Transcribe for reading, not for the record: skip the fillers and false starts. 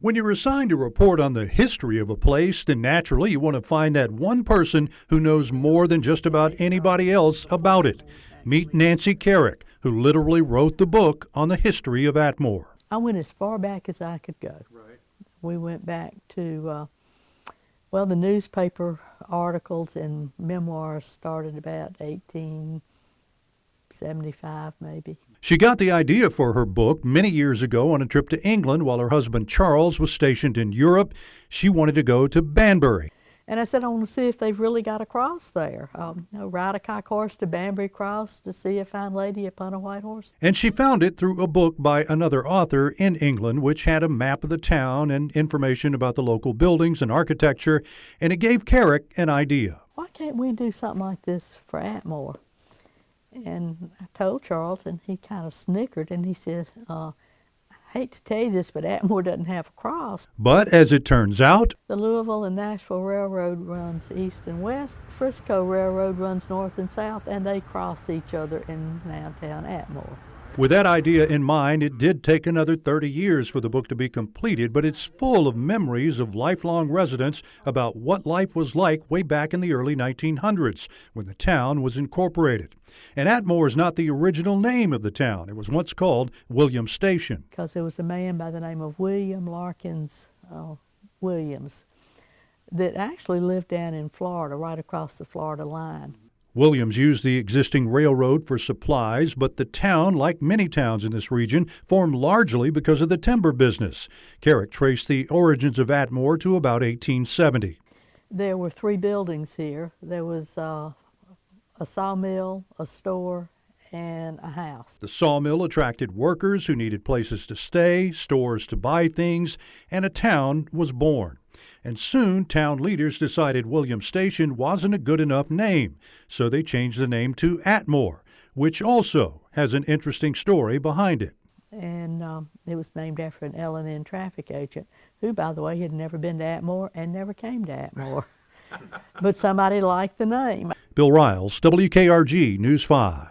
When you're assigned to report on the history of a place, then naturally you want to find that one person who knows more than just about anybody else about it. Meet Nancy Carrick, who literally wrote the book on the history of Atmore. I went as far back as I could go. Right. We went back to, the newspaper articles and memoirs started about 1875 maybe. She got the idea for her book many years ago on a trip to England while her husband Charles was stationed in Europe. She wanted to go to Banbury. And I said, I want to see if they've really got a cross there. Ride a cock horse to Banbury Cross to see a fine lady upon a white horse. And she found it through a book by another author in England, which had a map of the town and information about the local buildings and architecture, and it gave Carrick an idea. Why can't we do something like this for Atmore? And I told Charles, and he kind of snickered, and he says, I hate to tell you this, but Atmore doesn't have a cross. But as it turns out, the Louisville and Nashville Railroad runs east and west. Frisco Railroad runs north and south, and they cross each other in downtown Atmore. With that idea in mind, it did take another 30 years for the book to be completed, but it's full of memories of lifelong residents about what life was like way back in the early 1900s when the town was incorporated. And Atmore is not the original name of the town. It was once called William Station. Because there was a man by the name of William Larkins Williams that actually lived down in Florida, right across the Florida line. Williams used the existing railroad for supplies, but the town, like many towns in this region, formed largely because of the timber business. Carrick traced the origins of Atmore to about 1870. There were 3 buildings here. There was a sawmill, a store, and a house. The sawmill attracted workers who needed places to stay, stores to buy things, and a town was born. And soon, town leaders decided William Station wasn't a good enough name, so they changed the name to Atmore, which also has an interesting story behind it. And it was named after an L&N traffic agent, who, by the way, had never been to Atmore and never came to Atmore. But somebody liked the name. Bill Riles, WKRG News 5.